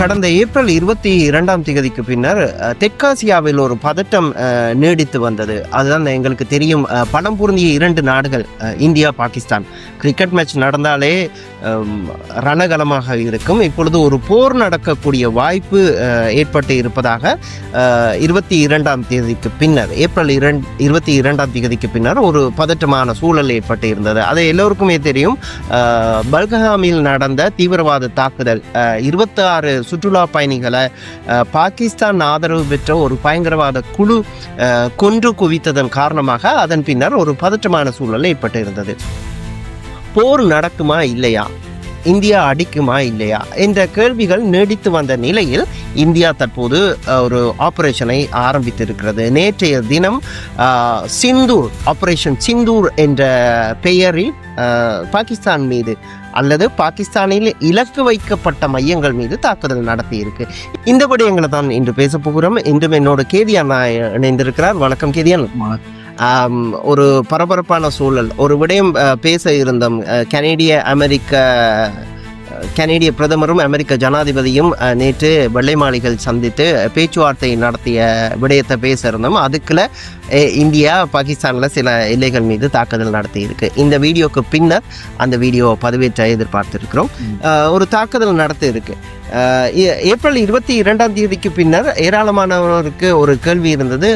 கடந்த ஏப்ரல் 22 பின்னர் தெற்காசியாவில் ஒரு பதட்டம் நீடித்து வந்தது. அதுதான் எங்களுக்கு தெரியும். பணம் பொருந்திய 2 நாடுகள் இந்தியா, பாகிஸ்தான். கிரிக்கெட் மேட்ச் நடந்தாலே ரணகலமாக இருக்கும். இப்பொழுது ஒரு போர் நடக்கக்கூடிய வாய்ப்பு ஏற்பட்டு இருப்பதாக 22 பின்னர், ஏப்ரல் 22 பின்னர் ஒரு பதட்டமான சூழல் ஏற்பட்டு இருந்தது. அது எல்லோருக்குமே தெரியும். பல்கஹாமில் நடந்த தீவிரவாத தாக்குதல் 26 சுற்றுலா பயணிகளை பாகிஸ்தான் ஆதரவு பெற்ற ஒரு பயங்கரவாத குழு கொன்று குவித்ததன் காரணமாக அதன் பின்னர் ஒரு பதற்றமான சூழல் ஏற்பட்டு இருந்தது. போர் நடக்குமா இல்லையா, இந்தியா அடிக்குமா இல்லையா என்ற கேள்விகள் நீடித்து வந்த நிலையில் இந்தியா தற்போது ஒரு ஆபரேஷனை ஆரம்பித்திருக்கிறது. நேற்றைய தினம் சிந்தூர், ஆபரேஷன் சிந்தூர் என்ற பெயரில் பாகிஸ்தான் மீது அல்லது பாகிஸ்தானில் இலக்கு வைக்கப்பட்ட மையங்கள் மீது தாக்குதல் நடத்தி இருக்கு. இந்த விடயங்களை தான் இன்று பேச போகிறோம். இன்றும் என்னோட கேதியான் இணைந்திருக்கிறார். வணக்கம் கேதியான். ஒரு பரபரப்பான சூழல், ஒரு விடயம் பேச இருந்தோம். கனேடிய பிரதமரும் அமெரிக்க ஜனாதிபதியும் நேற்று வெள்ளை மாளிகை சந்தித்து பேச்சுவார்த்தை நடத்திய விடயத்தை பேச இருந்தோம். அதுக்குள்ள இந்தியா பாகிஸ்தானில் சில எல்லைகள் மீது தாக்குதல் நடத்தி இருக்கு. இந்த வீடியோக்கு பின்னர் அந்த வீடியோவை பதிவேற்ற எதிர்பார்த்திருக்கிறோம். ஒரு தாக்குதல் நடத்தி இருக்கு. ஏப்ரல் 22 பின்னர் ஏராளமானவருக்கு ஒரு கேள்வி இருந்தது,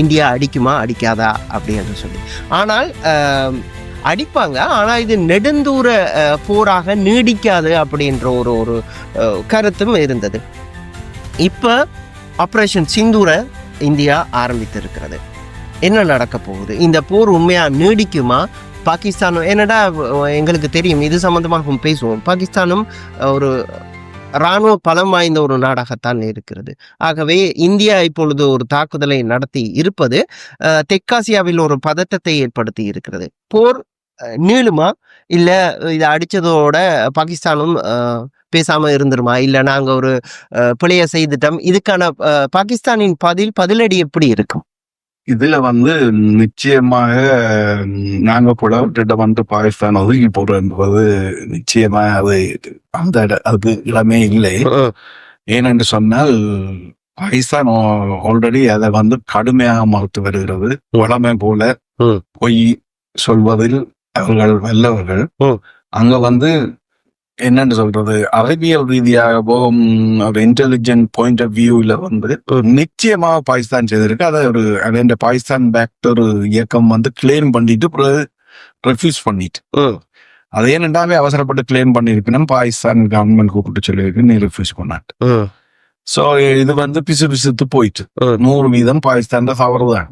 இந்தியா அடிக்குமா அடிக்காதா அப்படின்னு சொல்லி. ஆனால் அடிப்பாங்க, ஆனால் இது நெடுந்தூர போராக நீடிக்காது அப்படின்ற ஒரு கருத்தும் இருந்தது. இப்போ ஆப்ரேஷன் சிந்தூரை இந்தியா ஆரம்பித்திருக்கிறது. என்ன நடக்க போகுது? இந்த போர் உண்மையாக நீடிக்குமா? பாகிஸ்தானும், என்னடா எங்களுக்கு தெரியும், இது சம்மந்தமாக பேசுவோம். பாகிஸ்தானும் ஒரு இராணுவ பலம் வாய்ந்த ஒரு நாடாகத்தான் இருக்கிறது. ஆகவே இந்தியா இப்பொழுது ஒரு தாக்குதலை நடத்தி இருப்பது தெற்காசியாவில் ஒரு பதட்டத்தை ஏற்படுத்தி இருக்கிறது. போர் நீளுமா, இல்ல இதை அடிச்சதோட பாகிஸ்தானும் பேசாம இருந்துருமா, இல்ல நாங்க ஒரு பிழைய செய்துட்டோம், இதுக்கான பாகிஸ்தானின் பதிலடி எப்படி இருக்கும்? இதுல நிச்சயமாக நாங்க புலவர்கிட்ட பாகிஸ்தான் ஒதுங்கி போடுறது என்பது நிச்சயமாக அது இடமே இல்லை. ஏனென்று சொன்னால் பாகிஸ்தான் ஆல்ரெடி அதை கடுமையாக மறுத்து வருகிறது. வளமை போல பொய் சொல்வதில் அவர்கள் வல்லவர்கள். அங்க என்னன்னு சொல்றது, அறிவியல் ரீதியாக போகும் இன்டெலிஜென்ட் பாயிண்ட் ஆஃப் வியூல நிச்சயமாக பாகிஸ்தான் செய்திருக்கு. அதை பாகிஸ்தான் பேக்ட் ஒரு இயக்கம் கிளைம் பண்ணிட்டு ரெஃப்யூஸ் பண்ணிட்டு, அது ஏனென்றாவே அவசரப்பட்டு கிளைம் பண்ணிருக்கணும். பாகிஸ்தான் கவர்மெண்ட் கூப்பிட்டு சொல்லியிருக்கு, நீ ரெஃப்யூஸ் பண்ணாட்டு. சோ இது பிசு பிசுத்து போயிட்டு 100% பாகிஸ்தான் தவறுதான்.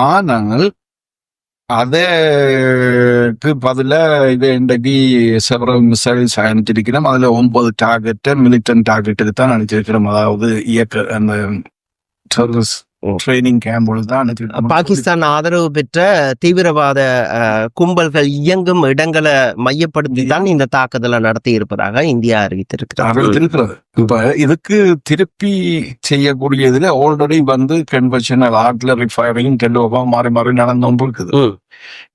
ஆனால் அதற்கு பதில இது இன்றைக்கு செவரல் மிசைல்ஸ் அனுப்பிச்சிருக்கிறோம். அதுல 9 டார்கெட் மிலிட்டன்ட் டார்கெட்டுக்கு தான் அனுப்பிச்சிருக்கிறோம். அதாவது அந்த டெரரிஸ்ட் ட்ரைனிங் கேம்போடு தான். பாகிஸ்தான் ஆதரவு பெற்ற தீவிரவாத கும்பல்கள் இயங்கும் இடங்களை மையப்படுத்தி தான் இந்த தாக்குதலை நடத்தி இருப்பதாக இந்தியா அறிவித்திருக்கிறது. இப்ப இதுக்கு திருப்பி செய்யக்கூடியதுல ஆல்ரெடி கன்வென்ஷனல் ஆர்ட்லரி ஃபயரிங் மாறி மாறி நடந்து இருக்குது.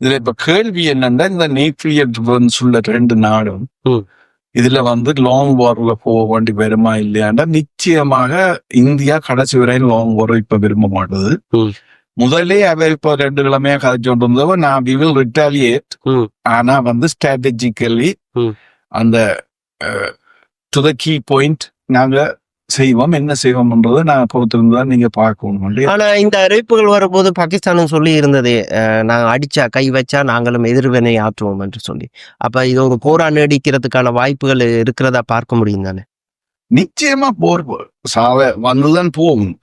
இதுல இப்ப கேள்வி என்னன்னா, இந்த நியூக்ளியர் டிஃபென்ஸ் உள்ள 2 நாடும் இதுல லாங் வார்ல போக வேண்டி வருமா இல்லையாண்டா, நிச்சயமாக இந்தியா கடைசி வரையும் லாங் வார் இப்ப விரும்ப மாட்டது. முதலே அவ இப்ப 2 கிழமையா கதைச்சோண்டு இருந்தவ, நான் வி வில் ரிட்டாலியேட், ஆனா ஸ்ட்ராட்டஜிக்கலி அந்த டு த கீ பாயிண்ட் நாங்க செய்வோம். என்ன செய்வோம்ன்றதை நான் பொறுத்திருந்தா நீங்க பார்க்கணும். ஆனா இந்த அறிவிப்புகள் வரும்போது பாகிஸ்தானும் சொல்லி இருந்தது, நாங்க அடிச்சா கை வச்சா நாங்களும் எதிர்வினை ஆற்றுவோம் என்று சொல்லி. அப்ப இது ஒரு போரா நீடிக்கிறதுக்கான வாய்ப்புகள் இருக்கிறதா பார்க்க முடியும் தானே? நிச்சயமா போர் வந்துதான் போகும்.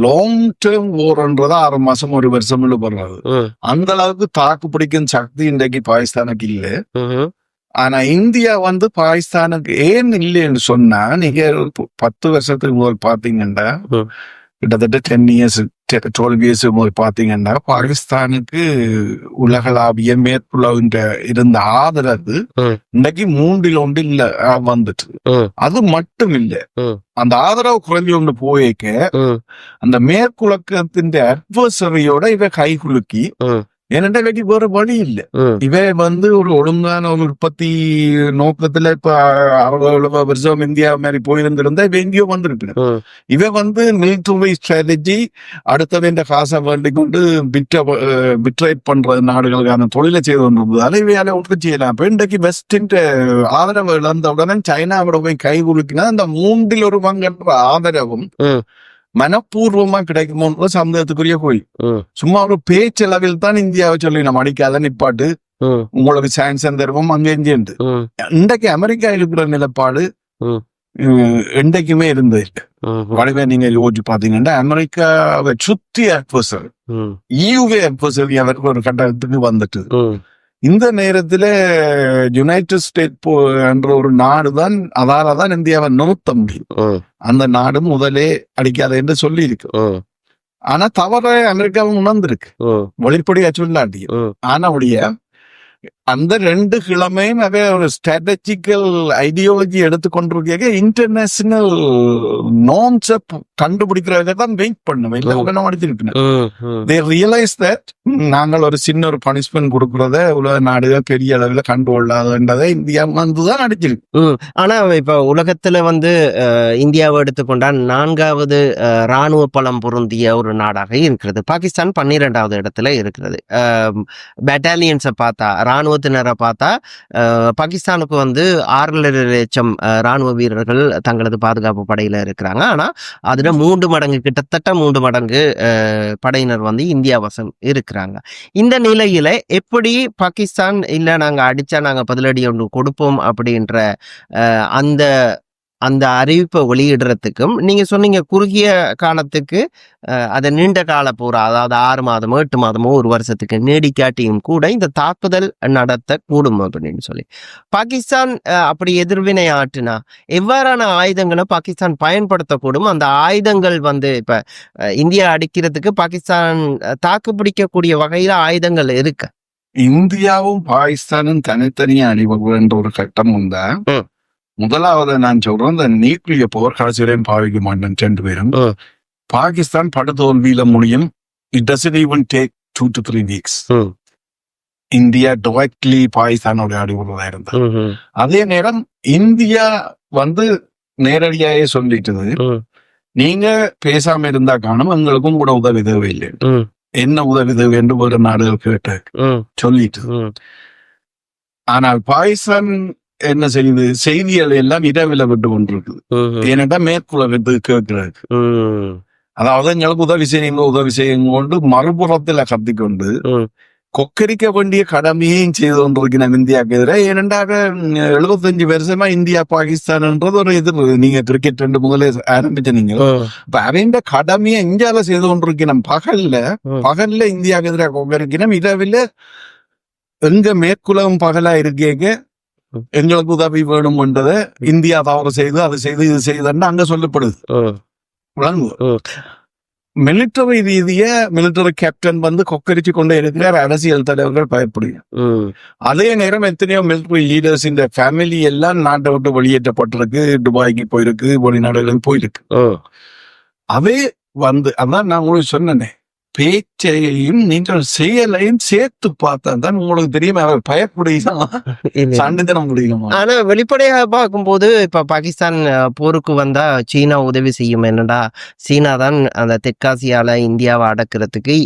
லாங் டேர்ம் போர்ன்றது 6 மாசம் 1 வருஷம் படுறது. அந்த அளவுக்கு தாக்கு பிடிக்கும் சக்தி இன்றைக்கு பாகிஸ்தானுக்கு இல்லை. ஆனா இந்தியா பாகிஸ்தானுக்கு ஏன் இல்லைன்னு சொன்னா, நீங்க 10 வருஷத்துக்கு முதல் பாத்தீங்கன்னா, கிட்டத்தட்ட 10 years 12 years முதல் பாத்தீங்கன்னா, பாகிஸ்தானுக்கு உலகளாவிய மேற்குலகின்ற இருந்த ஆதரவு இன்றைக்கு 3-1 இல்ல வந்துட்டு. அது மட்டும் இல்ல, அந்த ஆதரவு குறைஞ்சி ஒன்று போயிருக்க அந்த மேற்குலகத்தின் அட்வர்சரியோட இவ கை குலுக்கி ஏனென்றா இவைக்கு வேற வழி இல்லை. இவை ஒரு ஒழுங்கான ஒரு உற்பத்தி நோக்கத்துல இப்ப 60 வருஷம் இந்தியா மாதிரி போயிருந்திருந்தா இவ எங்கேயோ வந்திருக்கு. இவ மிலிட்டரி ஸ்ட்ராட்டஜி அடுத்தது இந்த காசை வேண்டி கொண்டு பிட்ரேட் பண்ற நாடுகளுக்கான தொழிலை செய்து கொண்டிருந்ததால இவையால ஒன்று செய்யலாம். இப்ப இன்றைக்கு வெஸ்டின் ஆதரவு இழந்தவுடனே சைனாவோட போய் கை குலுக்கினா அந்த 1/3 ஆதரவும் மனப்பூர்வமா கிடைக்குமோன்ற சந்தேகத்துக்குரிய போய் சும்மா ஒரு பேச்சளவில் தான் இந்தியாவை சொல்லி நம்ம அடிக்காத நிப்பாட்டு உங்களுக்கு சாங்ஷன் தருவோம் அங்கே இருந்து. இன்றைக்கு அமெரிக்கா இருக்கிற நிலப்பாடு என்றைக்குமே இருந்தது. வடிவே நீங்க யோசிச்சு பாத்தீங்கன்னா அமெரிக்காவை சுத்தி அட்வர்சரி ஈயூவே அட்வர்சரி அவருக்கு ஒரு கட்டத்துக்கு வந்துட்டு இந்த நேரத்துல யுனைடெட் ஸ்டேட் என்ற ஒரு நாடுதான் அதாலதான் இந்தியாவை நிறுத்த முடியும். அந்த நாடு முதலே அடிக்காத என்று சொல்லி இருக்கு. ஆனா தவற அமெரிக்காவும் உணர்ந்திருக்கு, வெளிப்படையா சொல்லாட்டி. ஆனா அந்த 2 கிழமையும் ஒரு ஸ்ட்ராட்டஜிக்கல் ஐடியாலஜி எடுத்துக்கொண்டிருக்க இன்டர்நேஷனல் நார்ம்ஸை கண்டுபிடிக்கிறத தான் வெயிட் பண்ணுவேன். நாங்கள் ஒரு சின்ன ஒரு பனிஷ்மெண்ட் கொடுக்கறத உலக நாடுகள் பெரிய அளவில் கண்டுகொள்ளாதுன்றதை இந்தியா வந்துதான் அடிச்சிருக்கு. ஆனா இப்ப உலகத்துல இந்தியாவை எடுத்துக்கொண்டால் 4வது இராணுவ பலம் பொருந்திய ஒரு நாடாக இருக்கிறது. பாகிஸ்தான் 12வது இடத்துல இருக்கிறது. பெட்டாலியன்ஸை பார்த்தா, இராணுவத்தினரை பார்த்தா பாகிஸ்தானுக்கு 6.5 லட்சம் இராணுவ வீரர்கள் தங்களது பாதுகாப்பு படையில இருக்கிறாங்க. ஆனா அதுல 3 மடங்கு, கிட்டத்தட்ட 3 மடங்கு படையினர் இந்தியா வசம் இருக்கிறாங்க. இந்த நிலையில எப்படி பாகிஸ்தான் இல்ல நாங்க அடிச்சா நாங்க பதிலடி ஒன்று கொடுப்போம் அப்படின்ற அந்த அறிவிப்பை வெளியிடுறதுக்கும் நீங்க சொன்னீங்க குறுகிய காலத்துக்கு அதை நீண்ட கால போரா, அதாவது 6 மாதமோ 8 மாதமோ 1 வருஷத்துக்கு நீடிக்காட்டியும் கூட இந்த தாக்குதல் நடத்த கூடும் அப்படின்னு சொல்லி பாகிஸ்தான் அப்படி எதிர்வினை ஆற்றினா எவ்வாறான ஆயுதங்களை பாகிஸ்தான் பயன்படுத்தக்கூடும்? அந்த ஆயுதங்கள் இப்ப இந்தியா அடிக்கிறதுக்கு பாகிஸ்தான் தாக்குப்பிடிக்கக்கூடிய வகையில ஆயுதங்கள் இருக்கு. இந்தியாவும் பாகிஸ்தானும் தனித்தனியா அணிவகுன்ற ஒரு கட்டம் உண்டா? முதலாவது நான் சொல்றேன், இந்த நியூக்ளியர் பவர் கடைசியிலையும் பாவிக்க மாட்டேன் 2 பேரும். பாகிஸ்தான் படுதோல்வியில முடியும். It doesn't even take 2 to 3 weeks. India directly பாகிஸ்தானோட அடிவுறதா இருந்தது. அதே நேரம் இந்தியா நேரடியாவே சொல்லிட்டது, நீங்க பேசாம இருந்தா காணும் எங்களுக்கும் கூட உதவி தேவையில்லை. என்ன உதவி தேவை என்று ஒரு நாடுகள் கேட்டு சொல்லிட்டு. ஆனால் பாகிஸ்தான் என்ன செய்யுது? செய்திகள் எல்லாம் இரவில விட்டு கொண்டிருக்குது. ஏனென்றா மேற்குலகத்து கேட்கிறாரு. அதாவது எங்களுக்கு உதவி செய்யுங்க மறுபுறத்துல கத்திக்கொண்டு கொக்கரிக்க வேண்டிய கடமையையும் செய்து கொண்டிருக்கிறோம் இந்தியாவுக்கு எதிராக. ஏனென்றாக 75 வருஷமா இந்தியா பாகிஸ்தான்ன்றது ஒரு எதிர்ப்பு. நீங்க கிரிக்கெட் 2 முதலே ஆரம்பிச்ச நீங்க இப்ப அவன் கடமையை இந்தியாவில செய்து கொண்டிருக்கிறோம். பகல்ல இந்தியாவுக்கு எதிராக கொக்கரிக்கணும், இரவில எங்க மேற்குலகம் பகலா இருக்கேங்க எங்களுக்கு உதவி வேணும் என்றதை இந்தியா தவறு செய்து அது செய்து இது செய்துன்னு அங்க சொல்லப்படுது. மிலிட்டரி ரீதியா மிலிட்டரி கேப்டன் கொக்கரிச்சு கொண்டே இருக்கிறார். அரசியல் தலைவர்கள் பயப்படுகிறார். அதே நேரம் எத்தனையோ மிலிட்டரி லீடர்ஸ் இந்த ஃபேமிலி எல்லாம் நாட்டை விட்டு வெளியேற்றப்பட்டிருக்கு, துபாய்க்கு போயிருக்கு, வெளிநாடுகளுக்கு போயிருக்கு. அவே அதான் நான் உங்களுக்கு சொன்னேன், பேச்சையும் நீங்கள் செயலையும் சேர்த்து பார்த்தா தான் உங்களுக்கு தெரியும் அவர் பயப்படுகிறான் முடியும். ஆனா வெளிப்படையாக பார்க்கும்போது இப்ப பாகிஸ்தான் போருக்கு வந்தா சீனா உதவி செய்யும். என்னடா சீனா தான் அந்த தெற்காசியால இந்தியாவை அடக்கிறதுக்கு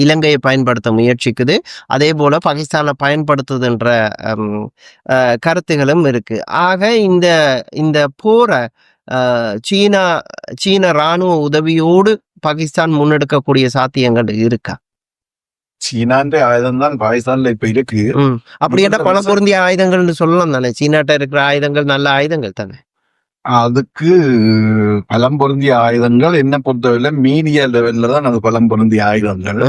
இலங்கையை பயன்படுத்த முயற்சிக்குது. அதே போல பாகிஸ்தானை பயன்படுத்துதுன்ற கருத்துகளும் இருக்கு. ஆக இந்த போரை சீன ராணுவ உதவியோடு பாகிஸ்தான் முன்னெடுக்கக்கூடிய சாத்தியங்கள் இருக்கா? சீனான்ற ஆயுதம் தான் பாகிஸ்தான்ல இப்ப இருக்கு. அப்படின்னா பல பொருந்திய ஆயுதங்கள்னு சொல்லலாம் தானே? சீனாட்ட இருக்கிற ஆயுதங்கள் நல்ல ஆயுதங்கள் தானே? அதுக்கு பலம் பொருந்திய ஆயுதங்கள் என்ன பொறுத்தவரை மீடியா லெவல்ல தான் அது பலம் பொருந்திய ஆயுதங்கள்.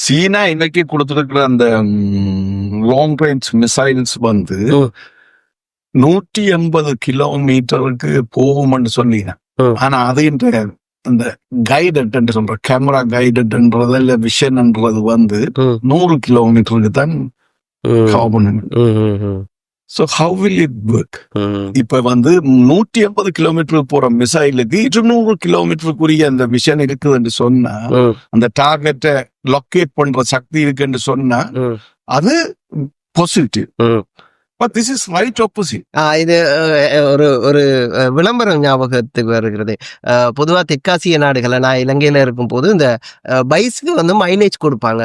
சீனா இன்னைக்கு கொடுத்திருக்கிற அந்த லாங் ரேஞ்ச் மிசைல்ஸ் 180 கிலோமீட்டருக்கு போகும்னு சொன்னீங்க. ஆனா அது அந்த கைடட் என்று சொல்ற கேமரா கைடட்ன்றது இல்ல விஷன்ன்றது 100 கிலோமீட்டருக்கு தான் So how will it work? இப்ப வந்து 180 கிலோமீட்டர் போற மிசைலுக்கு 200 கிலோமீட்டருக்குரிய அந்த மிஷன் இருக்குதுன்னு சொன்னா, அந்த டார்கெட்டை லொக்கேட் பண்ற சக்தி இருக்குன்னு சொன்னா அது positive. But this is right opposite. இது ஒரு ஒரு விளம்பரம் ஞாபகத்துக்கு வருகிறது. பொதுவா தெற்காசிய நாடுகள்ல நான் இலங்கையில இருக்கும்போது இந்த பைக்ஸ்க்கு வந்து மைலேஜ் கொடுப்பாங்க.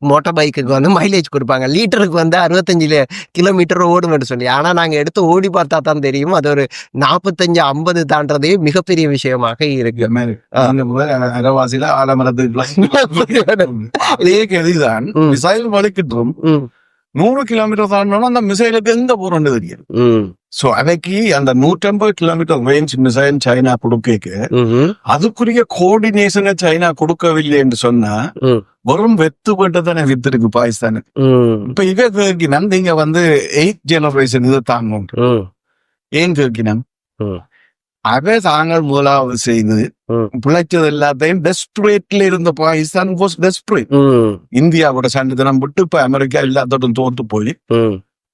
மோட்டார் பைக்குக்கு வந்து மைலேஜ் கொடுப்பாங்க. லிட்டருக்கு வந்து 65 கிலோமீட்டர் ஓடும்னு சொல்லி. ஆனா நாங்க எடுத்து ஓடி பார்த்தா தான் தெரியும் அது ஒரு 45-50 தாண்டதே மிகப்பெரிய விஷயமாக இருக்கு. அரவாசியில ஆலமரத்துக்கு அதே கதிதான் மிசைல் வலிக்கிட்டும் 100 கிலோமீட்டர் தாண்டோம்னா அந்த மிசைலுக்கு எங்க போறோம்னு தெரியும். சோ அதைக்கு அந்த 150 கிலோமீட்டர் ரேஞ்ச் மிசைல் சைனா கொடுக்க அதுக்குரிய கோஆர்டினேஷனை சைனா கொடுக்கவில்லை என்று சொன்னா வெறும் வெத்துப்பட்டு தானே வித்திருக்கு பாகிஸ்தானுக்கு. இப்ப இவ கேட்கினான் நீங்க வந்து 8th ஜெனரேஷன் இதை தாங்க ஏன் கேட்கினான் அதை தாங்கள் முதலாவது செய்து பிழைச்சது எல்லாத்தையும் டெஸ்பரேட்ல இருந்த பாகிஸ்தான் வாஸ் டெஸ்பரேட். இந்தியாவோட சண்டைத்தனம் விட்டு இப்ப அமெரிக்கா எல்லாத்தோடும் தோத்து போய்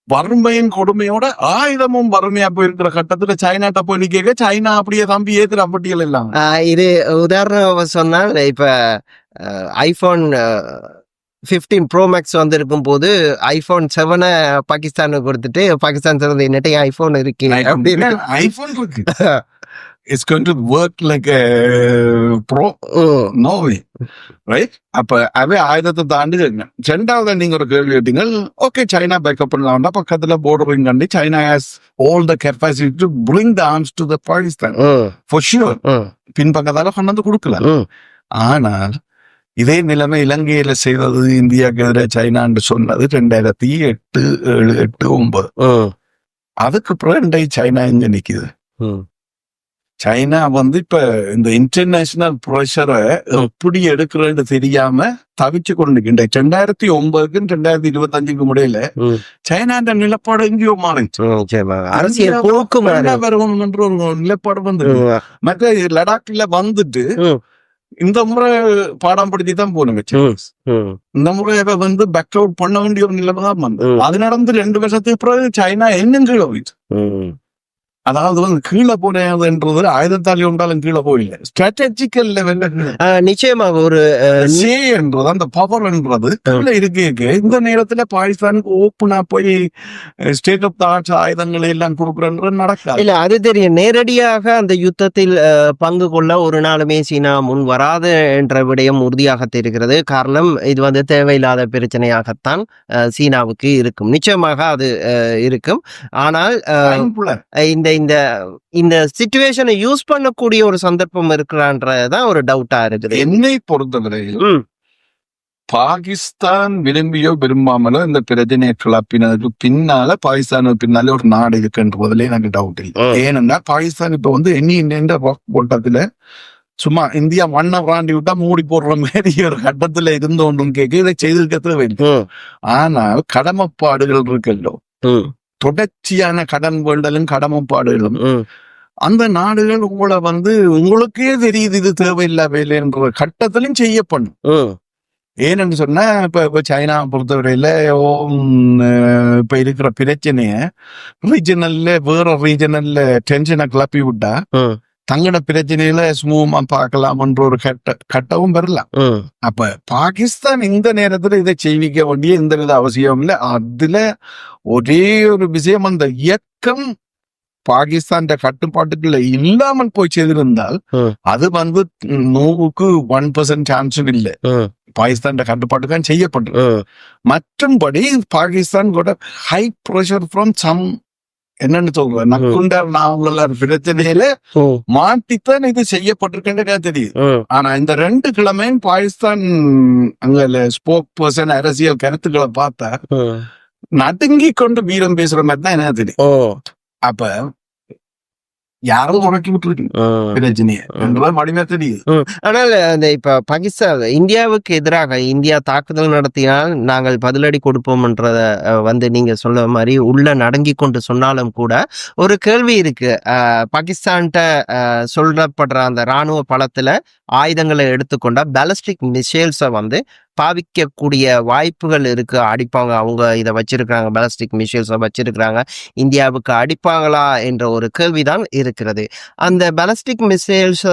வறுமையின் கொடுமையோட ஆயுதமும் வறுமையா போயிருக்கிற கட்டத்துல சைனாட்ட போய் நிக்க சைனா அப்படியே தம்பி ஏத்துற பட்டியல் எல்லாம். இது உதாரணம் சொன்னால் இப்ப ஐபோன் 15 Pro Max வந்து இருக்கும் போது ஐபோன் 7 பாகிஸ்தானுக்கு கொடுத்துட்டு பாகிஸ்தான் சொல்றது என்னட்டே ஐபோன் இருக்கு அப்படின்னு. ஐபோன் இருக்கு it's going to work like a pro. No way, right? அப்ப அவே ஆயுதத்தை தாண்டி ரெண்டாவது நீங்க ஒரு கேள்வி கேட்டீங்க. ஓகே சைனா பேக்கப் பண்ணலாம் பக்கத்துல bordering country China has all the capacity to bring the arms to the Pakistan for sure. பின்பக்கத்தால கொண்டாந்து கொடுக்கலாம். ஆனால் இதே நிலைமை இலங்கையில செய்தது இந்தியாவுக்கு எதிராக சைனான்னு சொன்னது 2008, 7, 8, 9. அதுக்கு பிறகு சைனா எங்க நிக்குது? சைனா வந்து இப்ப இந்த இன்டர்நேஷனல் ப்ரெஷரை எப்படி எடுக்கிறன்னு தெரியாம தவிச்சு கொண்டு 2009க்கு 2025க்கு முடியல சைனாண்ட நிலப்பாடு எங்கேயோ மாறிச்சு. ஒரு நிலப்பாடு வந்து மற்ற லடாக்ல வந்துட்டு இந்த முறை பாடம் படுத்தி தான் போகணுங்க. இந்த முறை வந்து பேக் அவுட் பண்ண வேண்டிய ஒரு நிலைமை தான் வந்து அது நடந்து 2 வருஷத்துக்கு பிறகு சைனா என்னன்னு கீழே போயிடுச்சு. அதாவது வந்து கீழே போனதுன்றது ஆயுதத்தாலி ஒன்றாலும் கீழே போயில்லை, ஸ்ட்ராட்டஜிக்கல் லெவல்ல நிச்சயமாக ஒரு என்றது அந்த பவர்ன்றது கீழே இருக்கு. இந்த நேரத்துல பாகிஸ்தானுக்கு ஓப்பனா போய் ஸ்டேட் ஆஃப் த ஆர்ட்ஸ் ஆயுதங்களை எல்லாம் கொடுக்குறது நடக்காது. இல்ல அது தெரியும். நேரடியாக அந்த யுத்தத்தில் பங்கு கொள்ள ஒரு நாளுமே சீனா முன் வராது என்ற விடயம் உறுதியாக தெரிகிறது. காரணம் இது வந்து தேவையில்லாத பிரச்சனையாகத்தான் சீனாவுக்கு இருக்கும். நிச்சயமாக அது இருக்கும். ஆனால் இந்த இந்த சிச்சுவேஷனை யூஸ் பண்ணக்கூடிய ஒரு சந்தர்ப்பம் இருக்கிறான்றதான் ஒரு டவுட்டா இருக்குது. என்னை பொறுத்தவரையில் பாகிஸ்தான் விரும்பியோ விரும்பாமலோ இந்த பிரச்சனையை கிளப்பினதுக்கு பின்னால பாகிஸ்தானுக்கு பின்னாலே ஒரு நாடு இருக்குன்றதுல எனக்கு டவுட் இல்லை. ஏனென்னா பாகிஸ்தான் இப்ப வந்து என்ன ஓட்டத்துல சும்மா இந்தியா மண்ணை பிராண்டி விட்டா மூடி போடுற மாதிரி ஒரு கட்டத்துல இருந்தோன்றும் கேட்க இதை செய்திருக்க தேவையில்லை. ஆனால் கடமைப்பாடுகள் இருக்கல்லோ, தொடர்ச்சியான கடன் வேண்டலும் கடமைப்பாடுகளும் அந்த நாடுகள் உங்களை வந்து உங்களுக்கே தெரியுது இது தேவையில்லா வேலைன்ற கட்டத்திலும் செய்யப்படும். ஏன்னு சொன்னா இப்ப சைனா பொறுத்தவரையில இப்ப இருக்கிற பிரச்சனைய ரீஜனல்ல வேற ரீஜனல்ல டென்ஷனை கிளப்பி விட்டா தங்கட பிரச்சனையில ஸ்மூமா பார்க்கலாம்ன்ற ஒரு கட்டவும் வரலாம். அப்ப பாகிஸ்தான் இந்த நேரத்துல இதை செய்விக்க வேண்டிய எந்த வித அவசியம் இல்லை. அதுல ஒரே ஒரு விஷயம், அந்த இயக்கம் பாகிஸ்தான் கட்டுப்பாட்டுக்குள்ள இல்லாமல் போய் செய்திருந்தால் அது வந்து 100க்கு 1% சான்ஸும் இல்லை பாகிஸ்தான் கட்டுப்பாட்டுக்கு செய்யப்பட்டு. மற்றும்படி பாகிஸ்தான் கூட ஹை ப்ரெஷர் ஃப்ரம் சம் என்னன்னு சொல்றேன் நக்குண்டார் நாவலர் பிரச்சனையில மாட்டித்தான் இது செய்யப்பட்டிருக்கேன்னு தெரியுது. ஆனா இந்த 2 கிழமையும் பாகிஸ்தான் அங்க ஸ்போக் பர்சன் அரசியல் கருத்துக்களை பார்த்தா நடுங்கி கொண்டு வீரம் பேசுற மாதிரி தான் என்ன தெரியும். அப்ப யாரும் உறக்கி விட்டுருக்கு பிரச்சனையை மடிமையா தெரியுது. ஆனால் அந்த இப்ப பாகிஸ்தான் இந்தியாவுக்கு எதிராக இந்தியா தாக்குதல் நடத்தினால் நாங்கள் பதிலடி கொடுப்போம்ன்றத வந்து நீங்க சொல்ல மாதிரி உள்ள நடுங்கி கொண்டு சொன்னாலும் கூட ஒரு கேள்வி இருக்கு. பாகிஸ்தான்கிட்ட சொல்லப்படுற அந்த ராணுவ பலத்துல ஆயுதங்களை எடுத்துக்கொண்டா பேலிஸ்டிக் மிசைல்ஸை வந்து பாவிக்கக்கூடிய வாய்ப்புகள் இருக்கு. அடிப்பாங்க, அவங்க இதை வச்சிருக்கிறாங்க, பாலிஸ்டிக் மிசைல்ஸை வச்சிருக்கிறாங்க, இந்தியாவுக்கு அடிப்பாங்களா என்ற ஒரு கேள்விதான் இருக்கிறது. அந்த பாலிஸ்டிக் மிசைல்ஸ்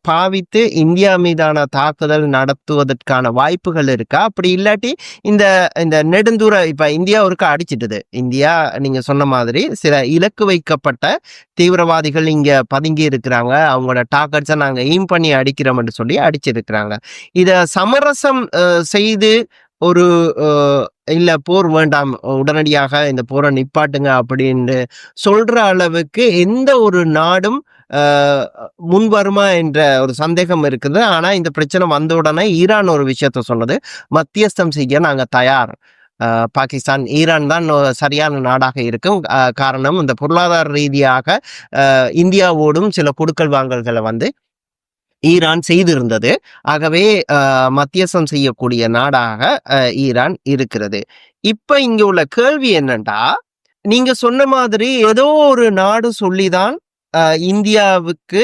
பாவித்து இந்தியா மீதான தாக்குதல் நடத்துவதற்கான வாய்ப்புகள் இருக்கா? அப்படி இல்லாட்டி இந்த இந்த நெடுந்தூர இப்ப இந்தியா ஒருக்க அடிச்சிட்டுது. இந்தியா நீங்க சொன்ன மாதிரி சில இலக்கு வைக்கப்பட்ட தீவிரவாதிகள் இங்க பதுங்கி இருக்கிறாங்க, அவங்களோட டார்கெட்ஸை நாங்க எய்ம் பண்ணி அடிக்கிறோம்னு சொல்லி அடிச்சிருக்கிறாங்க. இத சமரசம் செய்து ஒரு இல்ல போர் வேண்டாம், உடனடியாக இந்த போரை நிப்பாட்டுங்க அப்படின்னு சொல்ற அளவுக்கு எந்த ஒரு நாடும் முன் வருமா என்ற ஒரு சந்தேகம் இருக்குது. ஆனா இந்த பிரச்சனை வந்த உடனே ஈரான் ஒரு விஷயத்த சொன்னது, மத்தியஸ்தம் செய்ய நாங்க தயார். பாகிஸ்தான், ஈரான் தான் சரியான நாடாக இருக்கும். காரணம், இந்த பொருளாதார ரீதியாக இந்தியாவோடும் சில கொடுக்கல் வாங்கல்களை வந்து ஈரான் செய்திருந்தது. ஆகவே மத்தியஸ்தம் செய்யக்கூடிய நாடாக ஈரான் இருக்கிறது. இப்ப இங்க உள்ள கேள்வி என்னன்னா, நீங்க சொன்ன மாதிரி ஏதோ ஒரு நாடு சொல்லிதான் இந்தியாவுக்கு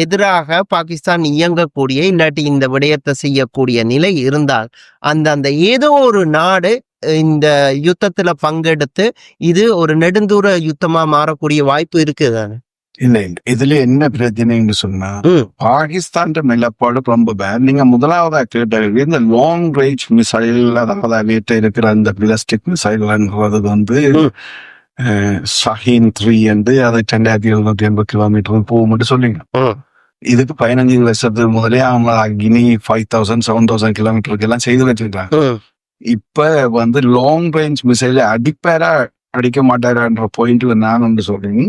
எதிராக பாகிஸ்தான் இயங்கக்கூடிய, இல்லாட்டி இந்த விடயத்தை செய்யக்கூடிய நிலை இருந்தால் அந்த ஏதோ ஒரு நாடு இந்த யுத்தத்துல பங்கெடுத்து இது ஒரு நெடுந்தூர யுத்தமா மாறக்கூடிய வாய்ப்பு இருக்குதானே? இல்ல இதுல என்ன பிரச்சனைன்னு சொன்னா, பாகிஸ்தான் நிலப்பாடு ரொம்ப பேட். நீங்க முதலாவதா கேட்ட இந்த லாங் ரேஞ்ச் மிசைல், அதாவது வீட்டை இருக்கிற அந்த பிளாஸ்டிக் மிசைல்ன்றது வந்து ஷஹீன் 3 என்று அதை 2780 கிலோமீட்டர் போகும்னு சொன்னீங்க. இதுக்கு 15 வருஷத்துக்கு முதலே அவங்க கினி 5000 7000 கிலோமீட்டருக்கு எல்லாம் செய்து வச்சிருக்காங்க. இப்ப வந்து லாங் ரேஞ்ச் மிசைல அடிப்பாரா அடிக்க மாட்டாரான்ற பாயிண்ட்ல நான் ஒன்று சொல்றேன்.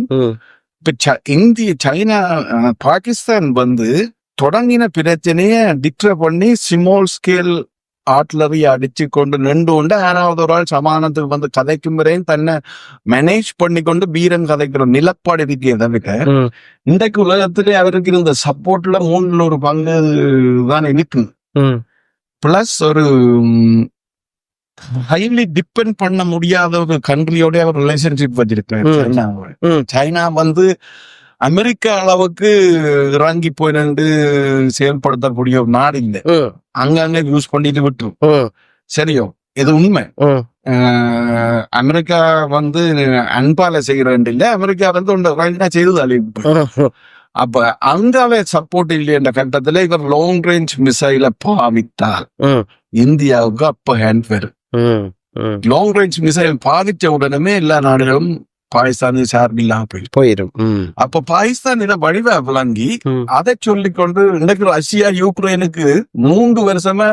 இப்ப சைனா பாகிஸ்தான் வந்து தொடங்கின பிரச்சனைய டிக்ளேர் பண்ணி ஸ்மால் ஸ்கேல் ஆர்ட்லரி அடிச்சு கொண்டு நின்று கொண்டு யாராவது ஒரு ஆள் சமானத்துக்கு வந்து கதைக்கும் வரையும் தன்னை மேனேஜ் பண்ணி கொண்டு வீரன் கதைக்கிற நிலப்பாடு இருக்கே தவிர இன்றைக்கு உலகத்திலே அவருக்கு இருந்த சப்போர்ட்ல 3 பங்கு தான் இருக்கு. பிளஸ் ஒரு ஹைலி டிபெண்ட் பண்ண முடியாத ஒரு கண்ட்ரியோட அவர் ரிலேஷன்ஷிப் வச்சிருக்காரு. சைனா வந்து அமெரிக்கா அளவுக்கு இறங்கி போய் நின்று செயல்படுத்தக்கூடிய ஒரு நாடு இல்லை. அங்கங்க யூஸ் பண்ணிட்டு விட்டுரும். சரியோ, இது உண்மை. அமெரிக்கா வந்து அன்பால செய்யறேன் இல்ல, அமெரிக்கா வந்து செய்து அழிவு. அப்ப அங்கால சப்போர்ட் இல்லை என்ற கட்டத்துல இவர் லாங் ரேஞ்ச் மிசைல பாவித்தால் இந்தியாவுக்கு அப்ப ஹேண்ட் வேறு. லாங் ரேஞ்ச் மிசைல் பாதிச்ச உடனே எல்லா நாடுகளும் பாகிஸ்தான் சார்பில்லாம போயிடும். அப்ப பாகிஸ்தான் இதை வடிவா விளங்கி அதை சொல்லிக்கொண்டு இன்னைக்கு ரஷ்யா யுக்ரைனுக்கு 3 வருஷமா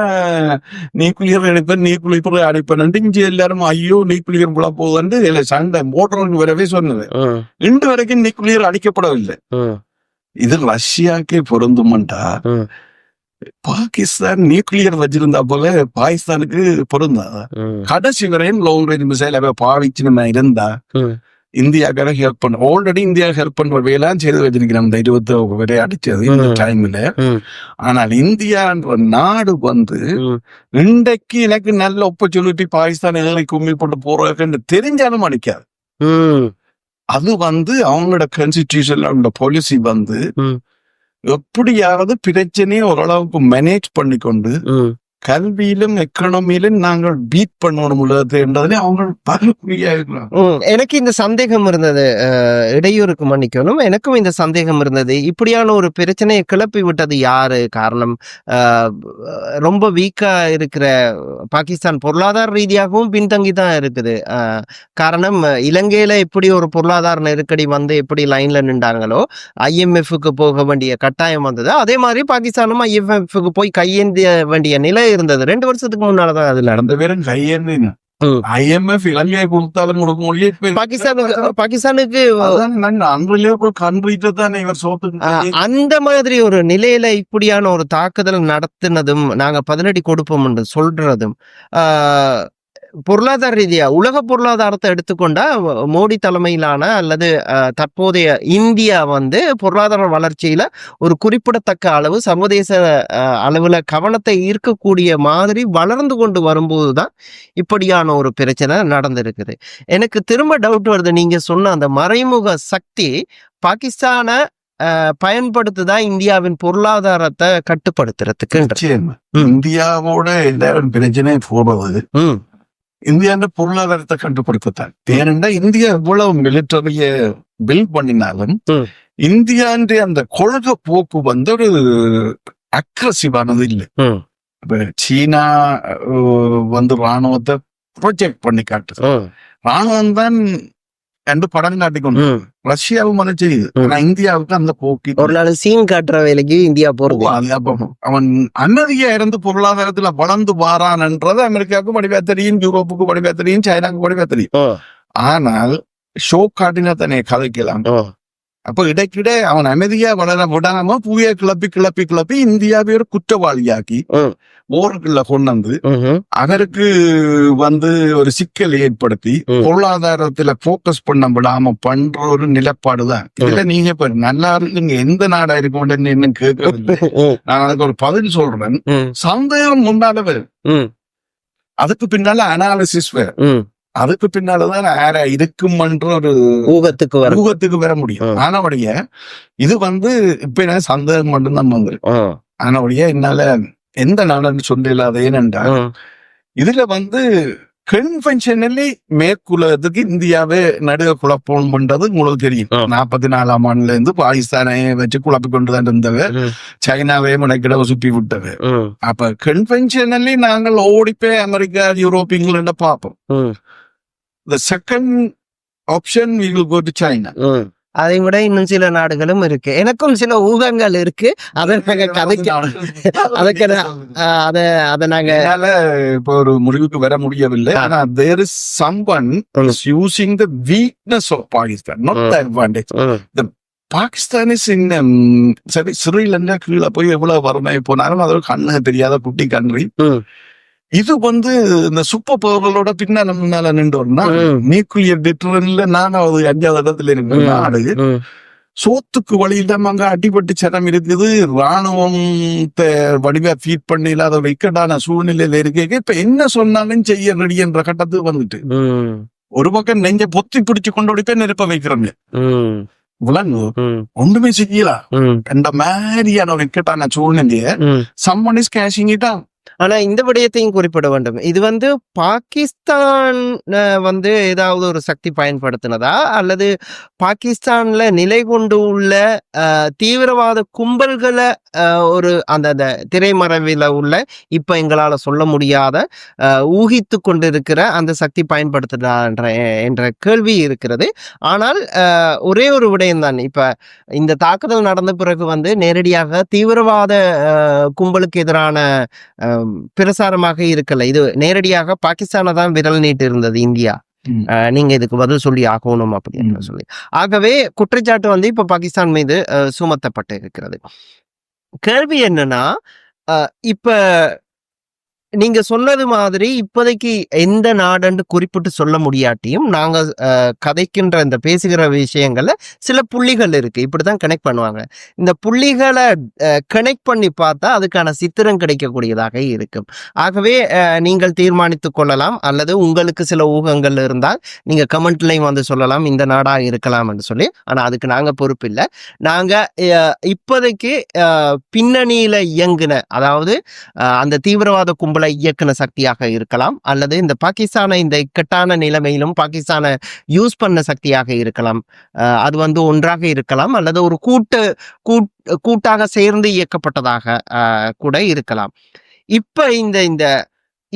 நியூக்ளியர் அடிப்பேன் இஞ்சி எல்லாரும் ஐயோ நியூக்ளியர் புல போகுது சண்டை மோட்டருக்கு வரவே சொன்னது. இன்று வரைக்கும் நியூக்ளியர் அடிக்கப்படவில்லை. இது ரஷ்யாக்கே பொருந்துமாண்டா பாகிஸ்தான் நியூக்ளியர் வச்சிருந்தா போல பாகிஸ்தானுக்கு பொருந்தா? கடைசி வரையும் லாங் ரேஞ்ச் மிசைல் பாவிச்சு இருந்தா இந்தியாக்கார ஹெல்ப் பண்ண ஆல்ரெடி இந்தியா ஹெல்ப் பண்ற வேலைன்னு செய்து வச்சிருக்கிறோம். இந்த 20 வரை அடிச்சது இந்த டைம்ல. ஆனால் இந்தியான்ற நாடு வந்து இன்றைக்கு எனக்கு நல்ல ஆப்பர்ச்சுனிட்டி பாகிஸ்தான் எல்லை கும்மி போட்டு போறதுன்னு தெரிஞ்சாலும் அடிக்காது. அது வந்து அவங்களோட கான்ஸ்டிடியூஷன் பாலிசி வந்து எப்படியாவது பிரச்சனையை ஓரளவுக்கு மேனேஜ் பண்ணிக்கொண்டு கல்வியிலும் எக்கனாமியிலும் நாங்கள் பீட் பண்ணணும் உள்ளது என்றதுல அவங்க பகுதியா இருக்கலாம். எனக்கு இந்த சந்தேகம் இருந்தது, இடையூறுக்கு மன்னிக்கணும், எனக்கும் இந்த சந்தேகம் இருந்தது. இப்படியான ஒரு பிரச்சனையை கிளப்பி விட்டது யாரு? காரணம், ரொம்ப வீக்கா இருக்கிற பாகிஸ்தான் பொருளாதார ரீதியாகவும் பின்தங்கி தான் இருக்குது. காரணம், இலங்கையில எப்படி ஒரு பொருளாதார நெருக்கடி வந்து எப்படி லைன்ல நின்றாங்களோ IMF-க்கு போக வேண்டிய கட்டாயம் வந்தது, அதே மாதிரி பாகிஸ்தானும் IMF-க்கு போய் கையேந்திய வேண்டிய நிலை இருந்தது. 2 வருஷத்துக்கு முன்னாலதான் அது நடந்த. பேரும் கையேந்து IMF இலங்கையை கொடுத்தாலும் கொடுக்க முடியும். பாகிஸ்தானுக்கு அந்த மாதிரி ஒரு நிலையில இப்படியான ஒரு தாக்குதல் நடத்தினதும் நாங்க பதிலடி கொடுப்போம் என்று சொல்றதும் பொருளாதார ரீதியா உலக பொருளாதாரத்தை எடுத்துக்கொண்டா மோடி தலைமையிலான அல்லது தற்போதைய இந்தியா வந்து பொருளாதார வளர்ச்சியில ஒரு குறிப்பிடத்தக்க அளவு சர்வதேச அளவுல கவனத்தை ஈர்க்கக்கூடிய மாதிரி வளர்ந்து கொண்டு வரும்போதுதான் இப்படியான ஒரு பிரச்சனை நடந்திருக்குது. எனக்கு திரும்ப டவுட் வருது, நீங்க சொன்ன அந்த மறைமுக சக்தி பாகிஸ்தான பயன்படுத்துதா இந்தியாவின் பொருளாதாரத்தை கட்டுப்படுத்துறதுக்கு. நிச்சயமா இந்தியாவோட எல்லாரும் பிரச்சனை போடுறது இந்தியாண்ட பொருளாதாரத்தை கட்டுப்படுத்தத்தான். ஏனென்றா இந்தியா இவ்வளவு மிலிட்டரிய பில்ட் பண்ணினாலும் இந்தியான்ற அந்த கொள்கை போக்கு வந்து ஒரு அக்ரசிவானது இல்லை. இப்ப சீனா வந்து ராணுவத்தை ப்ரொஜெக்ட் பண்ணி காட்டுது. ராணுவம் தான் என்று படம் காட்டிக்கொண்டு ரஷ்யாவும் அதை செய்யுது. ஆனா இந்தியாவுக்கு அந்த போக்கு ஒரு நாள் சீன் காட்டுற வேலைக்கு இந்தியா போறது. அவன் அன்னதியா இருந்து பொருளாதாரத்துல வளர்ந்து வாரான்ன்றது அமெரிக்காவுக்கு படிவா தெரியும், யூரோப்புக்கு படிவா தெரியும், சைனாவுக்கு படிவா தெரியும். ஆனால் ஷோ காட்டினா தானே கதைக்கலாம். அப்ப இடைக்கிட அவன் அமைதியா வளர விடாம புவிய கிளப்பி இந்தியாவை ஒரு குற்றவாளியாக்கி போருக்குள்ள கொண்டு வந்து அவருக்கு வந்து ஒரு சிக்கல் ஏற்படுத்தி பொருளாதாரத்துல போக்கஸ் பண்ண விடாம பண்ற ஒரு நிலப்பாடுதான். இதுல நீங்க இப்ப நல்லா இருக்கு எந்த நாடா இருக்கும் என்ன கேட்கவில்லை. நான் அதுக்கு ஒரு பதில் சொல்றேன். சந்தேகம் முன்னால வரும், அதுக்கு பின்னால அனாலிசிஸ் வரும், அதுக்கு பின்னாலதான் இருக்கும்ன்ற ஒரு ஊகத்துக்கு வர முடியும். ஆனவடைய இது வந்து இப்ப என்ன சந்தேகம் மட்டும்தான் வந்து. ஆனவடைய என்னால எந்த நாடுன்னு சொல்ல இல்லாத ஏனென்றால் இதுல வந்து கன்வென்ஷனலி மேற்குலகத்துக்கு இந்தியாவே நடுக குழப்பம் பண்றது உங்களுக்கு தெரியும். 44ஆம் ஆண்டுல இருந்து பாகிஸ்தானை வச்சு குழப்பி கொண்டுதான் இருந்தவர், சைனாவே முனைக்கிட சுற்றி விட்டவர். அப்ப கன்வென்ஷனலி நாங்கள் ஓடிப்பே அமெரிக்கா, யூரோப், இங்கிலாண்ட பார்ப்போம். The second option we will go to China. அதை விட இன்னும் சில நாடுகளும் இருக்கு. எனக்கும் சில ஊகங்கள் இருக்கு. அதை நாங்க இப்போ ஒரு முடிவுக்கு வர முடியவில்லை. ஆனா there is someone is using the weakness of Pakistan, not the advantage. The Pakistan is in சரி ஸ்ரீலங்கா கீழே போய் எவ்வளவு வறுமை போனாலும் அது கண்ணு தெரியாத குட்டி கண்ட்ரி. இது வந்து இந்த சூப்பர் பவர்களோட பின்னால முன்னால நின்றோம்னா நியூக்ளியர் டிட்டரன்ல 4வது 5வது இடத்துல இருக்கிற நாடு சோத்துக்கு வழி இல்லாம அங்க அடிபட்டு சரம் இருக்குது. ராணுவத்தை வடிவா ஃபீட் பண்ணி இல்லாத இக்கட்டான சூழ்நிலையில இருக்க இப்ப என்ன சொன்னாலும் செய்ய ரெடி என்ற கட்டத்துக்கு வந்துட்டு ஒரு பக்கம் நெஞ்ச பொத்தி பிடிச்சு கொண்டு போய் நெருப்ப வைக்கிறோங்க. விலங்கு ஒன்றுமே செய்யலாம் என்ற மாதிரியான ஒரு இக்கட்டான சூழ்நிலைய someone is cashing it out. ஆனா இந்த விடயத்தையும் குறிப்பிட வேண்டும். இது வந்து பாகிஸ்தான் வந்து ஏதாவது ஒரு சக்தி பயன்படுத்தினதா அல்லது பாகிஸ்தான்ல நிலை கொண்டு உள்ள தீவிரவாத கும்பல்களை ஒரு அந்த திரைமறைவில உள்ள இப்ப எங்களால சொல்ல முடியாத ஊகித்து கொண்டிருக்கிற அந்த சக்தி பயன்படுத்துதா என்ற கேள்வி இருக்கிறது. ஆனால் ஒரே ஒரு விடயம் தான், இப்ப இந்த தாக்குதல் நடந்த பிறகு வந்து நேரடியாக தீவிரவாத கும்பலுக்கு எதிரான பிரசாரமாக இருக்கல. இது நேரடியாக பாகிஸ்தானை தான் விரல் நீட்டு இருந்தது இந்தியா. நீங்க இதுக்கு பதில் சொல்லி ஆகணும் அப்படின்னு சொல்லி. ஆகவே குற்றச்சாட்டு வந்து இப்ப பாகிஸ்தான் மீது சுமத்தப்பட்டு இருக்கிறது. கேள்வி என்னன்னா, இப்ப நீங்க சொன்னது மாதிரி இப்போதைக்கு எந்த நாடுன்னு குறிப்பிட்டு சொல்ல முடியாட்டியும் நாங்க கதைக்கின்ற இந்த பேசுகிற விஷயங்கள்ல சில புள்ளிகள் இருக்கு. இப்படிதான் கனெக்ட் பண்ணுவாங்க. இந்த புள்ளிகளை கனெக்ட் பண்ணி பார்த்தா அதுக்கான சித்திரம் கிடைக்கக்கூடியதாக இருக்கும். ஆகவே நீங்கள் தீர்மானித்துக் கொள்ளலாம், அல்லது உங்களுக்கு சில ஊகங்கள் இருந்தால் நீங்க கமெண்ட்லையும் வந்து சொல்லலாம் இந்த நாடா இருக்கலாம் என்று சொல்லி. ஆனா அதுக்கு நாங்க பொறுப்பு இல்லை. நாங்க இப்போதைக்கு பின்னணியில இயங்குன, அதாவது அந்த தீவிரவாத கும்பல் இயக்குன சக்தியாக இருக்கலாம், அல்லது இந்த பாகிஸ்தானை இந்த இக்கட்டான நிலைமையிலும் பாகிஸ்தானை யூஸ் பண்ண சக்தியாக இருக்கலாம். அது வந்து ஒன்றாக இருக்கலாம், அல்லது ஒரு கூட்டாக சேர்ந்து இயக்கப்பட்டதாக கூட இருக்கலாம்.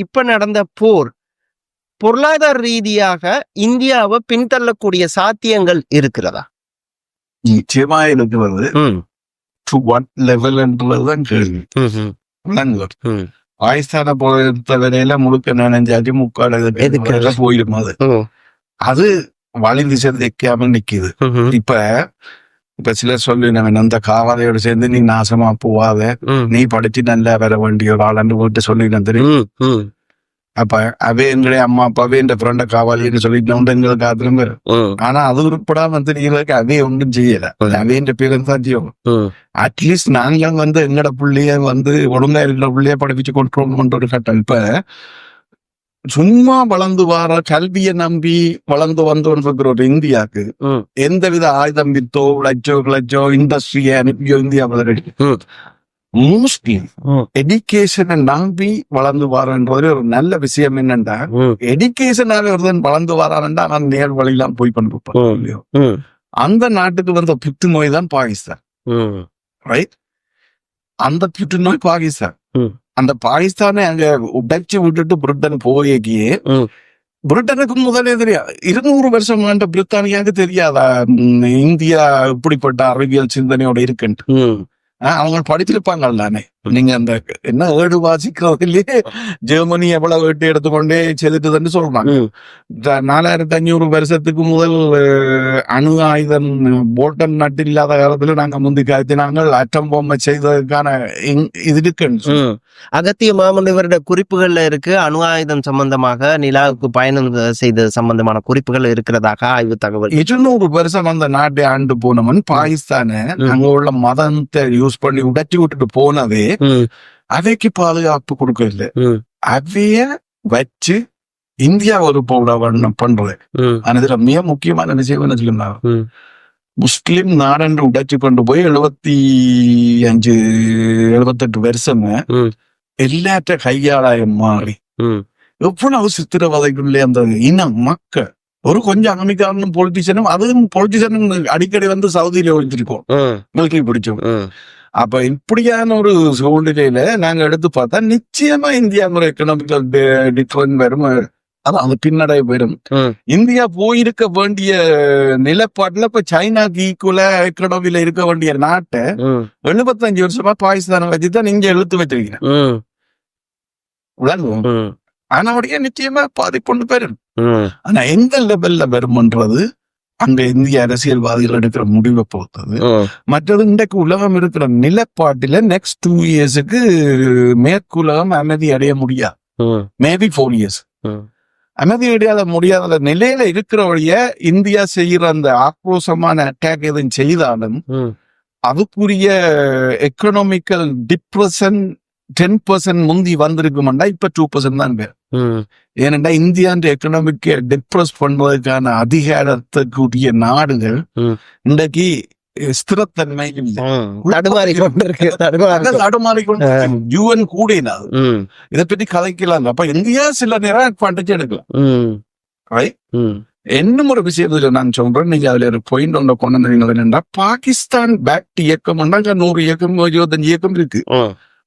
இப்ப நடந்த போர் பொருளாதார ரீதியாக இந்தியாவை பின்தள்ளக்கூடிய சாத்தியங்கள் இருக்கிறதா? நிச்சயமா இருக்கிறது. டு வாட் லெவல் என்றதுதான் கேள்வி. பாகிஸ்தானை பொறுத்த வரையில முழுக்க நனைஞ்சாச்சு முக்காடு போயிடும். அது வலிந்து சேர்ந்து வைக்காம நிக்குது. இப்ப சிலர் சொல்லி அந்த காவாதையோட சேர்ந்து நீ நாசமா போவாத, நீ படிச்சு நல்லா வர வேண்டிய ஒரு ஆளாண்டு போட்டு சொல்லிட்டு தெரியும். அப்ப அவே எங்களுடைய அம்மா அப்பாவே இந்த ஃப்ரெண்ட காவாலின்னு சொல்லிட்டு எங்களுக்கு ஆத்திரம் வரும். ஆனா அது உட்படாம நீங்களுக்கு அதே ஒன்றும் செய்யல. அதே பேரு தான் செய்யும். அட்லீஸ்ட் நாங்க வந்து எங்கட புள்ளைய வந்து ஒழுங்கா இருக்கிற புள்ளைய படிப்பிச்சு கொண்டு பண்ற ஒரு கட்டம். இப்ப சும்மா வளர்ந்து வர கல்வியை நம்பி வளர்ந்து வந்து கொண்டிருக்கிற ஒரு இந்தியாவுக்கு எந்தவித ஆயுதம் வித்தோ கிளச்சோ இண்டஸ்ட்ரியை அனுப்பியோ இந்தியா மோஸ்ட்லி எடுகேஷனை நம்பி வளர்ந்து வரன்றது ஒரு நல்ல விஷயம் என்னன்னா எடுகேஷனால ஒருத்தன் வளர்ந்து வரான்டா நான் நேர் வழியெல்லாம் போய் கொண்டிருப்பேன் இல்லையோ அந்த நாட்டுக்கு வந்த புற்றுநோய் தான் பாகிஸ்தான் ரைட் அந்த புற்றுநோய் பாகிஸ்தான் அந்த பாகிஸ்தானை அங்க உடைச்சு விட்டுட்டு பிரிட்டன் போயக்கியே பிரிட்டனுக்கு முதலே தெரியாது 200 வருஷம் ஆண்ட பிரித்தானியாவுக்கு தெரியாதா இந்தியா இப்படிப்பட்ட அறிவியல் சிந்தனையோட இருக்குன்ட்டு அவங்க படிச்சிருப்பாங்க தானே நீங்க அந்த என்ன ஏடு வாசிக்கிறதுலயே ஜெர்மனி எவ்வளவு ஏட்டு எடுத்துக்கொண்டே செலுத்துதுன்னு சொல்றாங்க 4500 வருஷத்துக்கு முதல் அணு ஆயுதம் போல்டன் நட்டு இல்லாத காலத்துல நாங்க முந்தி காய்ச்சினாங்க அட்டம் பொம்மை செய்ததுக்கான இது இருக்குன்னு அகத்திய மாமனிவருடைய குறிப்புகள்ல இருக்கு அணு ஆயுதம் சம்பந்தமாக நிலாவுக்கு பயணம் செய்த சம்பந்தமான குறிப்புகள் இருக்கிறதாக ஆய்வு தகவல் 200 வருஷம் அந்த நாட்டை ஆண்டு போனவன் பாகிஸ்தான அங்க உள்ள மதத்தை யூஸ் பண்ணி உடைச்சு விட்டுட்டு போனதே அவைக்கு பாதுகாப்பு கொடுக்கல அவைய வச்சு இந்தியா ஒரு பண்றது ஆனா இதுல மிக முக்கியமான விஷயம் என்ன சொல்லுங்க முஸ்லிம் நாடென்று உடைச்சு கொண்டு போய் 78 வருஷம் எல்லாற்ற கையாளாயம் மாறி எவ்வளவு சித்திரவதைக்குள்ளே அந்த இனம் மக்கள் ஒரு கொஞ்சம் அமெரிக்காரனும் பொலிட்டிஷியனும் அதுவும் பொலிட்டிஷியனும் அடிக்கடி வந்து சவுதியில ஒழிச்சிருக்கோம் மிலிட்டரி பிடிச்சோம் அப்ப இப்படியான ஒரு சூழ்நிலையில நாங்க எடுத்து பார்த்தா நிச்சயமா இந்தியா ஒரு எக்கனாமிக்கல் டிக்ளைன் வரும் அது பின்னடை வரும் இந்தியா போயிருக்க வேண்டிய நிலப்பாட்டுல இப்ப சைனாக்கு ஈக்குவலா எக்கனாமில இருக்க வேண்டிய நாட்டை 75 வருஷமா பாகிஸ்தானை வச்சுதான் இங்க இழுத்து வச்சிருக்கிறேன் ஆனா அப்படியே நிச்சயமா பாதிப்பு பெறும் ஆனா எந்த லெவல்ல வரும்ன்றது அங்க இந்திய அரசியல்வாதிகள் எடுக்கிற முடிவை பொறுத்தது மற்றது இன்றைக்கு உலகம் இருக்கிற நிலப்பாட்டில நெக்ஸ்ட் 2 இயர்ஸுக்கு மேற்கு உலகம் அமைதி அடைய முடியாது மேபி 4 இயர்ஸ் அமைதி அடையாத முடியாத நிலையில இருக்கிற வழிய இந்தியா செய்யற அந்த ஆக்ரோஷமான அட்டாக் எதுவும் செய்தாலும் அதுக்குரிய எக்கனாமிக்கல் டிப்ரெஷன் 10% முந்தி வந்திருக்குமாண்டா இப்ப 2% தான் பேர் ஏனென்றா இந்தியான்ற எக்கனாமிக் டிப்ரெஸ் பண்றதுக்கான அதிகாரத்துக்குரிய நாடுகள் இன்றைக்கு ஸ்திரத்தன்மை யூஎன் கூடினாது இதை பற்றி கதைக்கலாம் அப்ப இந்தியா சில நேரம் அட்வான்டேஜ் எடுக்கலாம் இன்னும் ஒரு விஷயத்துல நான் சொல்றேன் நீங்க அதுல ஒரு பாயிண்ட் ஒன்றை கொண்டு வந்தீங்க என்னன்னா பாகிஸ்தான் பேக்ட் இயக்கம் 100 இயக்கம் 25 இயக்கம் இருக்கு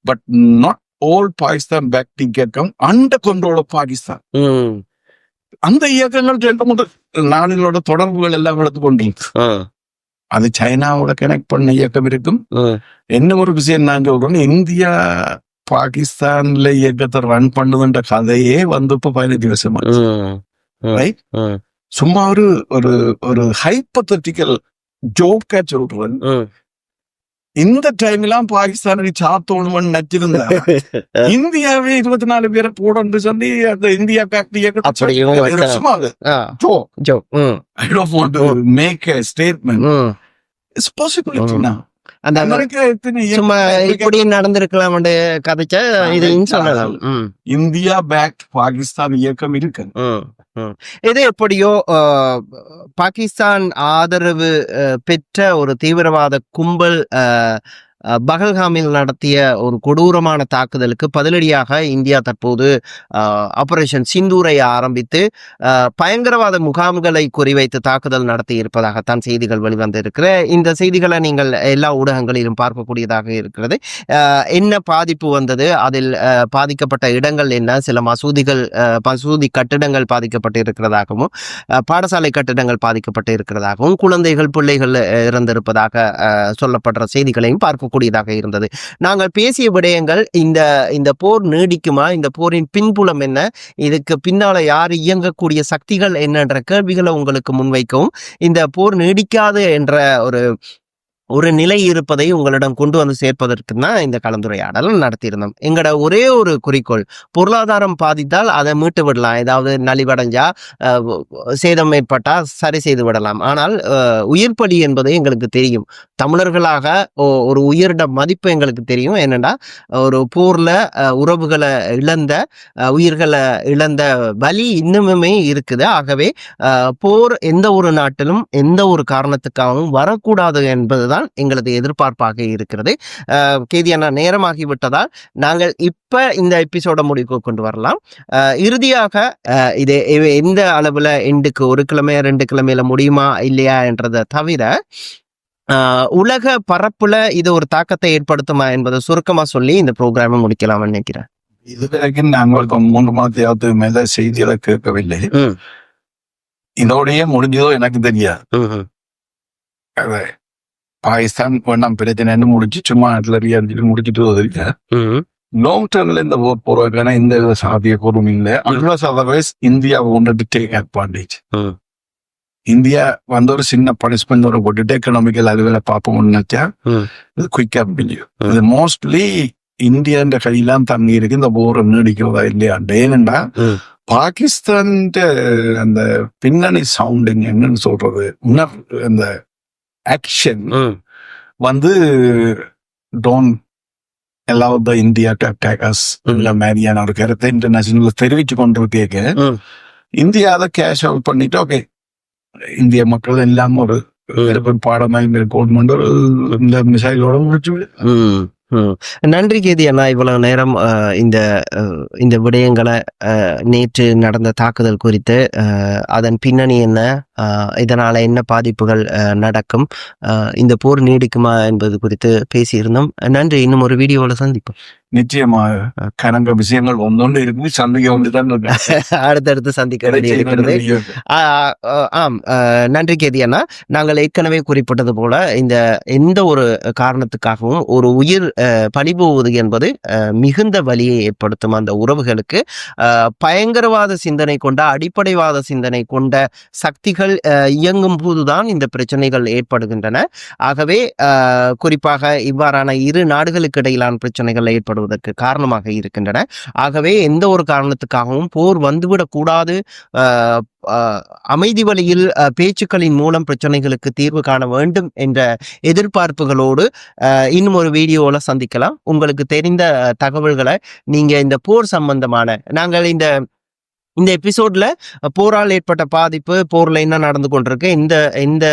but not all Pakistan backed இயக்கம் அண்டர் கண்ட்ரோல் ஆஃப் பாகிஸ்தான் அந்த இயக்கங்கள் 2-3 நாடுகளோட தொடர்புகள் எல்லாம் எடுத்து கொண்டிருக்கு அது சைனாவோட கனெக்ட் பண்ண இயக்கம் இருக்கும் என்ன ஒரு விஷயம் நான் சொல்றேன் இந்தியா பாகிஸ்தான்ல இயக்கத்தை ரன் பண்ணுதுன்ற கதையே வந்து இப்ப 15 வருஷமா ரைட் சும்மா ஒரு ஹைப்போதெட்டிக்கல் ஜோக்கா சொல்றேன் இந்த டைம்லாம் பாகிஸ்தானுக்கு சாத்தோணும்னு நினைச்சிருந்தா இந்தியாவே 24 பேரை போடன்னு சொல்லி அந்த India backed make a statement it's possibility now அந்த சும்மா இப்படி நடந்திருக்கலாம் கதைச்சா இது சொல்லலாம் இந்தியா பேக்ட் பாகிஸ்தான் இயக்கம் இருக்கு இது எப்படியோ பாகிஸ்தான் ஆதரவு பெற்ற ஒரு தீவிரவாத கும்பல் பகல்காமில் நடத்திய ஒரு கொடூரமான தாக்குதலுக்கு பதிலடியாக இந்தியா தற்போது ஆபரேஷன் சிந்தூரை ஆரம்பித்து பயங்கரவாத முகாம்களை குறிவைத்து தாக்குதல் நடத்தி இருப்பதாகத்தான் செய்திகள் வெளிவந்திருக்கிற இந்த செய்திகளை நீங்கள் எல்லா ஊடகங்களிலும் பார்க்கக்கூடியதாக இருக்கிறது. என்ன பாதிப்பு வந்தது, அதில் பாதிக்கப்பட்ட இடங்கள் என்ன, சில மசூதி கட்டிடங்கள் பாதிக்கப்பட்டு இருக்கிறதாகவும் பாடசாலை கட்டிடங்கள் பாதிக்கப்பட்டு இருக்கிறதாகவும் குழந்தைகள் பிள்ளைகள் இறந்திருப்பதாக சொல்லப்படுற செய்திகளையும் பார்க்க கூடியதாக இருந்தது. நாங்கள் பேசிய விடயங்கள் இந்த போர் நீடிக்குமா, இந்த போரின் பின்புலம் என்ன, இதுக்கு பின்னால யார் இயங்கக்கூடிய சக்திகள் என்னன்ற கேள்விகளை உங்களுக்கு முன்வைக்கவும் இந்த போர் நீடிக்காது என்ற ஒரு ஒரு நிலை இருப்பதை உங்களிடம் கொண்டு வந்து சேர்ப்பதற்கு தான் இந்த கலந்துரையாடல் நடத்தியிருந்தோம். எங்களோட ஒரே ஒரு குறிக்கோள், பொருளாதாரம் பாதித்தால் அதை மீட்டு விடலாம், ஏதாவது நலிவடைஞ்சா சேதம் ஏற்பட்டா சரி செய்து விடலாம். ஆனால் உயிர் பலி என்பது எங்களுக்கு தெரியும். தமிழர்களாக ஒரு உயிரிட மதிப்பு எங்களுக்கு தெரியும். என்னன்னா ஒரு போர்ல உறவுகளை இழந்த உயிர்களை இழந்த வலி இன்னுமே இருக்குது. ஆகவே போர் எந்த ஒரு நாட்டிலும் எந்த ஒரு காரணத்துக்காகவும் வரக்கூடாது என்பதுதான் எங்களது எதிர்பார்ப்பாக இருக்கிறது. கேதியான நேரமாகிவிட்டதால் நாங்கள் இப்ப இந்த எபிசோட முடிவுக்கு கொண்டு வரலாம். இறுதியாக இது எந்த அளவுல எண்டுக்கு 1 கிழமை 2 கிழமையில முடியுமா இல்லையா என்றதை தவிர உலக பரப்புல இது ஒரு தாக்கத்தை ஏற்படுத்துமா என்பதை சுருக்கமா சொல்லி இந்த ப்ரோக்ராமை முடிக்கலாம்னு நினைக்கிறேன். இதுவரைக்கும் நாங்கள் 3 மாதத்தையாவது மேல செய்திகளை கேட்கவில்லை. இதோடய முடிஞ்சதோ எனக்கு தெரியாது. பாகிஸ்தான் வேண்டாம் பிரச்சனைன்னு முடிச்சு சும்மா அறிஞ்சிட்டு முடிச்சுட்டு வருது. லாங் டேர்ம்ல இந்த போர் போறதுக்கான எந்த வித சாத்தியக்கூறும் இல்லை. Unless otherwise India wanted to take advantage. India வந்து ஒரு சின்ன பனிஷ்மெண்ட் ஒரு போட்டுட்டு எக்கனாமிக்கல் அளவில் பார்ப்போம்னு நினைச்சா இது குயிக்கா முடியும். இது மோஸ்ட்லி இந்தியான்ற கையெல்லாம் தண்ணி இருக்கு இந்த போர் நீடிக்கிறதா இல்லையா. ஏனென்றா பாகிஸ்தான் அந்த பின்னணி சவுண்டிங் என்னன்னு சொல்றது, அந்த ஆக்ஷன் வந்து don't allow the India to attack us இந்த மாதிரியான ஒரு கருத்தை இன்டர்நேஷனல் தெரிவிச்சு கொண்டிருக்கேங்க. இந்தியா அதை கேஷ் அவுட் பண்ணிட்டு ஓகே இந்திய மக்கள் எல்லாம் ஒரு பாடமாக கவர்மெண்ட் ஒரு இந்த மிசைலோட முடிச்சு. நன்றி கேதி அண்ணா, இவ்வளவு நேரம் இந்த விடயங்களை நேற்று நடந்த தாக்குதல் குறித்து அதன் பின்னணி என்ன, இதனால என்ன பாதிப்புகள் நடக்கும், இந்த போர் நீடிக்குமா என்பது குறித்து பேசியிருந்தோம். நன்றி. இன்னும் ஒரு வீடியோல சந்திப்போம். நிச்சயமாக கனங்க விஷயங்கள் ஒன்னொன்று இருக்கு, சந்திக்க ஒன்றுதான் அடுத்தடுத்து சந்திக்க வேண்டியிருக்கிறது. ஆம், நன்றி கேதி அண்ணா. நாங்கள் ஏற்கனவே குறிப்பிட்டது போல இந்த எந்த ஒரு காரணத்துக்காகவும் ஒரு உயிர் பறிபோவது என்பது மிகுந்த வலியை ஏற்படுத்தும். அந்த உறவுகளுக்கு பயங்கரவாத சிந்தனை கொண்ட அடிப்படைவாத சிந்தனை கொண்ட சக்திகள் இயங்கும் போதுதான் இந்த பிரச்சனைகள் ஏற்படுகின்றன. ஆகவே குறிப்பாக இவ்வாறான இரு நாடுகளுக்கு இடையிலான பிரச்சனைகள் ஏற்படுவதற்கு காரணமாக இருக்கின்றன. ஆகவே எந்த ஒரு காரணத்துக்காகவும் போர் வந்துவிடக் கூடாது, அமைதி வழியில் பேச்சுக்களின் மூலம் பிரச்சனைகளுக்கு தீர்வு காண வேண்டும் என்ற எதிர்பார்ப்புகளோடு இன்னும் ஒரு வீடியோல சந்திக்கலாம். உங்களுக்கு தெரிந்த தகவல்களை நீங்க இந்த போர் சம்பந்தமான நாங்கள் இந்த எபிசோட்ல போரால் ஏற்பட்ட பாதிப்பு, போர்ல என்ன நடந்து கொண்டிருக்கு, இந்த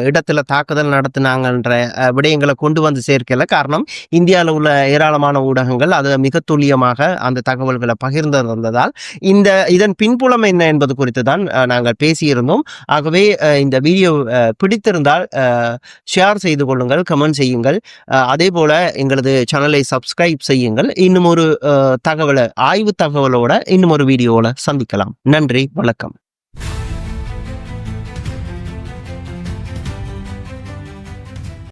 இடத்துல தாக்குதல் நடத்தினாங்கன்ற விடயங்களை கொண்டு வந்து சேர்க்கல. காரணம், இந்தியாவில் உள்ள ஏராளமான ஊடகங்கள் அதை மிக துல்லியமாக அந்த தகவல்களை பகிர்ந்து வந்ததால் இதன் பின்புலம் என்ன என்பது குறித்து தான் நாங்கள் பேசியிருந்தோம். ஆகவே இந்த வீடியோ பிடித்திருந்தால் ஷேர் செய்து கொள்ளுங்கள், கமெண்ட் செய்யுங்கள். அதே போல எங்களது சேனலை சப்ஸ்கிரைப் செய்யுங்கள். இன்னும் ஒரு ஆய்வு தகவலோட இன்னும் ஒரு வீடியோல சந்திக்கலாம். நன்றி, வணக்கம்.